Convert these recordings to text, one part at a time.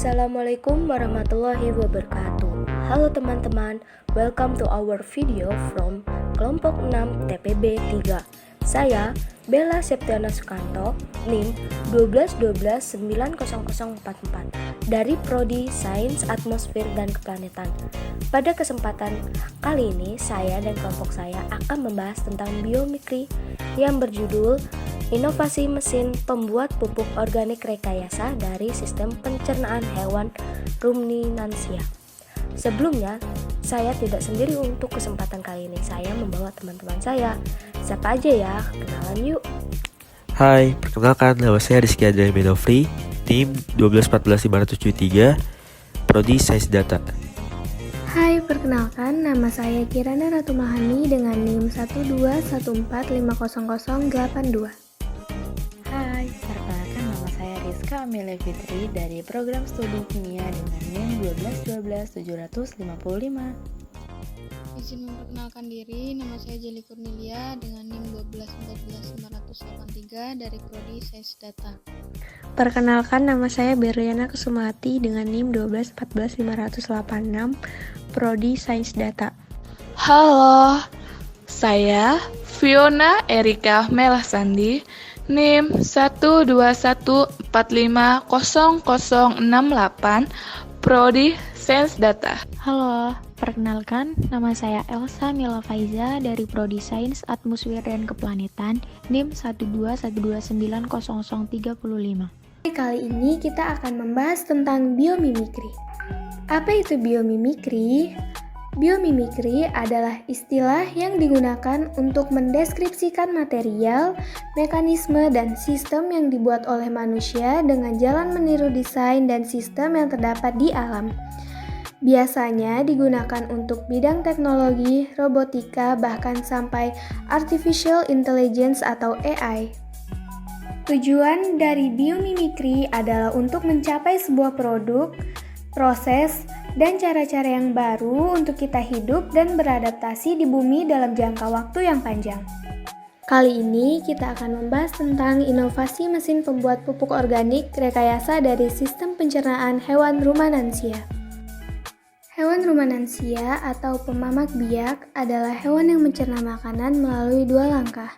Assalamualaikum warahmatullahi wabarakatuh. Halo teman-teman, welcome to our video from kelompok 6 TPB 3. Saya Bella Septiana Sukanto, NIM 121290044 dari Prodi Sains Atmosfer dan Keplanetan. Pada kesempatan kali ini, saya dan kelompok saya akan membahas tentang biomimikri yang berjudul Inovasi mesin pembuat pupuk organik rekayasa dari sistem pencernaan hewan ruminansia. Sebelumnya, saya tidak sendiri untuk kesempatan kali ini. Saya membawa teman-teman saya. Siapa aja ya? Kenalan yuk. Hai, perkenalkan nama saya Rizky Adrian Benofri, NIM 1214573, Prodi Sains Data. Hai, perkenalkan nama saya Kirana Ratumahani dengan NIM 121450082. Hai, perkenalkan nama saya Rizka Amelia Fitri dari Program Studi Kimia dengan NIM 1212755. Izin memperkenalkan diri, nama saya Jeli Kurnilia dengan NIM 1214583 dari Prodi Sains Data. Perkenalkan nama saya Berliana Kusumati dengan NIM 1214586 Prodi Sains Data. Halo, saya Fiona Erika Melasandi, NIM 121450068, Prodi Sains Data. Halo, perkenalkan nama saya Elsa Mila Faiza dari Prodi Sains Atmosfer dan Keplanetan, NIM 121290035. Kali ini kita akan membahas tentang biomimikri. Apa itu biomimikri? Biomimikri adalah istilah yang digunakan untuk mendeskripsikan material, mekanisme, dan sistem yang dibuat oleh manusia dengan jalan meniru desain dan sistem yang terdapat di alam. Biasanya digunakan untuk bidang teknologi, robotika, bahkan sampai artificial intelligence atau AI. Tujuan dari biomimikri adalah untuk mencapai sebuah produk, proses, dan cara-cara yang baru untuk kita hidup dan beradaptasi di bumi dalam jangka waktu yang panjang. Kali ini kita akan membahas tentang inovasi mesin pembuat pupuk organik rekayasa dari sistem pencernaan hewan ruminansia. Hewan ruminansia atau pemamak biak adalah hewan yang mencerna makanan melalui dua langkah,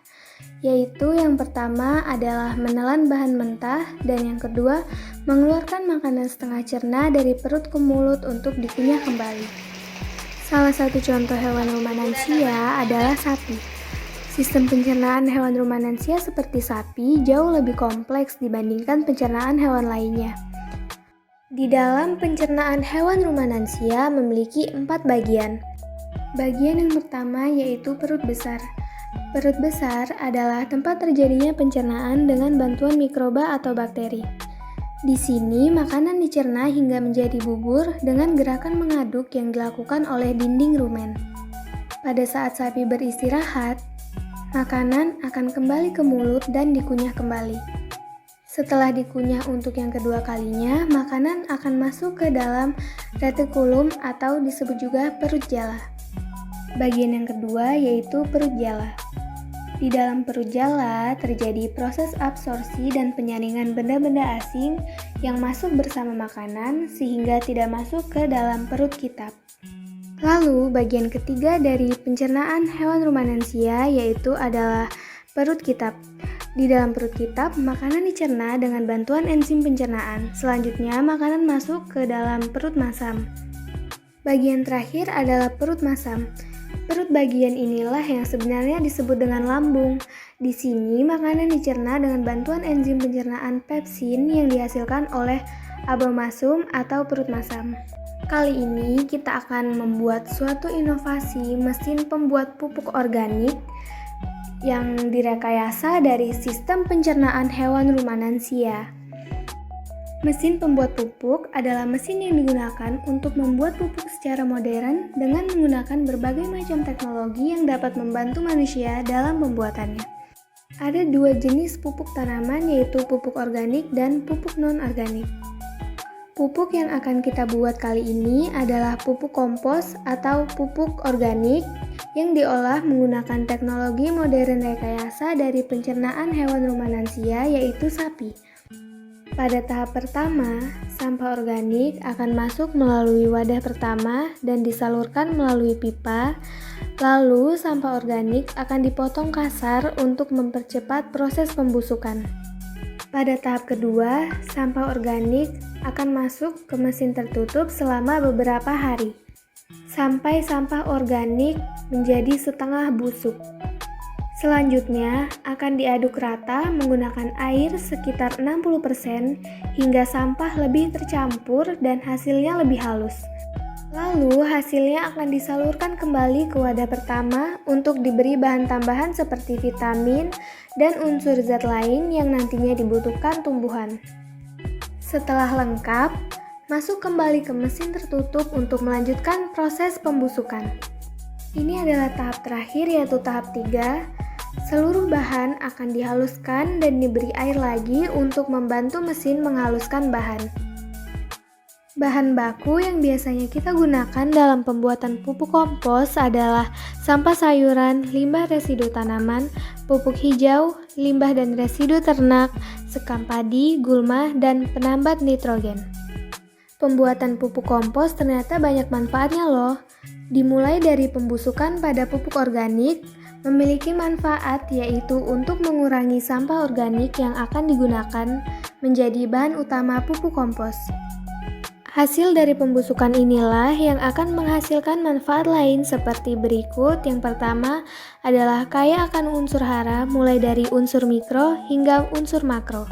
yaitu yang pertama adalah menelan bahan mentah dan yang kedua mengeluarkan makanan setengah cerna dari perut ke mulut untuk dikunyah kembali. Salah satu contoh hewan ruminansia adalah sapi. Sistem pencernaan hewan ruminansia seperti sapi jauh lebih kompleks dibandingkan pencernaan hewan lainnya. Di dalam pencernaan hewan ruminansia memiliki 4 bagian. Bagian yang pertama yaitu perut besar. Perut besar adalah tempat terjadinya pencernaan dengan bantuan mikroba atau bakteri. Di sini makanan dicerna hingga menjadi bubur dengan gerakan mengaduk yang dilakukan oleh dinding rumen. Pada saat sapi beristirahat, makanan akan kembali ke mulut dan dikunyah kembali. Setelah dikunyah untuk yang kedua kalinya, makanan akan masuk ke dalam retikulum atau disebut juga perut jala. Bagian yang kedua yaitu perut jala. Di dalam perut jala terjadi proses absorpsi dan penyaringan benda-benda asing yang masuk bersama makanan sehingga tidak masuk ke dalam perut kita. Lalu bagian ketiga dari pencernaan hewan ruminansia yaitu adalah perut kitab. Di dalam perut kitab, makanan dicerna dengan bantuan enzim pencernaan. Selanjutnya, makanan masuk ke dalam perut masam. Bagian terakhir adalah perut masam. Perut bagian inilah yang sebenarnya disebut dengan lambung. Di sini, makanan dicerna dengan bantuan enzim pencernaan pepsin yang dihasilkan oleh abomasum atau perut masam. Kali ini, kita akan membuat suatu inovasi mesin pembuat pupuk organik yang direkayasa dari sistem pencernaan hewan ruminansia. Mesin pembuat pupuk adalah mesin yang digunakan untuk membuat pupuk secara modern dengan menggunakan berbagai macam teknologi yang dapat membantu manusia dalam pembuatannya. Ada 2 jenis pupuk tanaman yaitu pupuk organik dan pupuk non-organik. Pupuk yang akan kita buat kali ini adalah pupuk kompos atau pupuk organik yang diolah menggunakan teknologi modern rekayasa dari pencernaan hewan ruminansia yaitu sapi. Pada tahap pertama, sampah organik akan masuk melalui wadah pertama dan disalurkan melalui pipa. Lalu, sampah organik akan dipotong kasar untuk mempercepat proses pembusukan. Pada tahap kedua, sampah organik akan masuk ke mesin tertutup selama beberapa hari, sampai sampah organik menjadi setengah busuk. Selanjutnya, akan diaduk rata menggunakan air sekitar 60% hingga sampah lebih tercampur dan hasilnya lebih halus. Lalu, hasilnya akan disalurkan kembali ke wadah pertama untuk diberi bahan tambahan seperti vitamin dan unsur zat lain yang nantinya dibutuhkan tumbuhan. Setelah lengkap, masuk kembali ke mesin tertutup untuk melanjutkan proses pembusukan. Ini adalah tahap terakhir, yaitu tahap 3. Seluruh bahan akan dihaluskan dan diberi air lagi untuk membantu mesin menghaluskan bahan. Bahan baku yang biasanya kita gunakan dalam pembuatan pupuk kompos adalah sampah sayuran, limbah residu tanaman, pupuk hijau, limbah dan residu ternak, sekam padi, gulma, dan penambat nitrogen. Pembuatan pupuk kompos ternyata banyak manfaatnya loh. Dimulai dari pembusukan pada pupuk organik, memiliki manfaat yaitu untuk mengurangi sampah organik yang akan digunakan menjadi bahan utama pupuk kompos. Hasil dari pembusukan inilah yang akan menghasilkan manfaat lain seperti berikut. Yang pertama adalah kaya akan unsur hara mulai dari unsur mikro hingga unsur makro.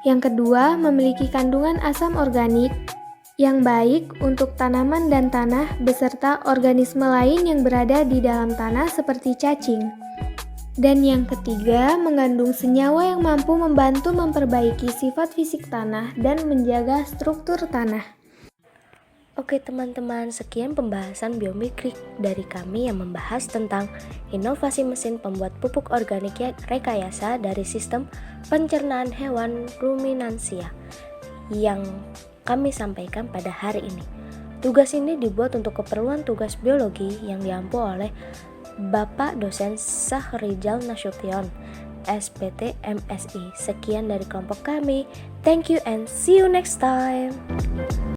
Yang kedua, memiliki kandungan asam organik yang baik untuk tanaman dan tanah beserta organisme lain yang berada di dalam tanah seperti cacing. Dan yang ketiga, mengandung senyawa yang mampu membantu memperbaiki sifat fisik tanah dan menjaga struktur tanah. Oke teman-teman, sekian pembahasan biomimikri dari kami yang membahas tentang inovasi mesin pembuat pupuk organik rekayasa dari sistem pencernaan hewan ruminansia yang kami sampaikan pada hari ini. Tugas ini dibuat untuk keperluan tugas biologi yang diampu oleh Bapak Dosen Sahrijal Nasution, SPT MSI. Sekian dari kelompok kami. Thank you and see you next time.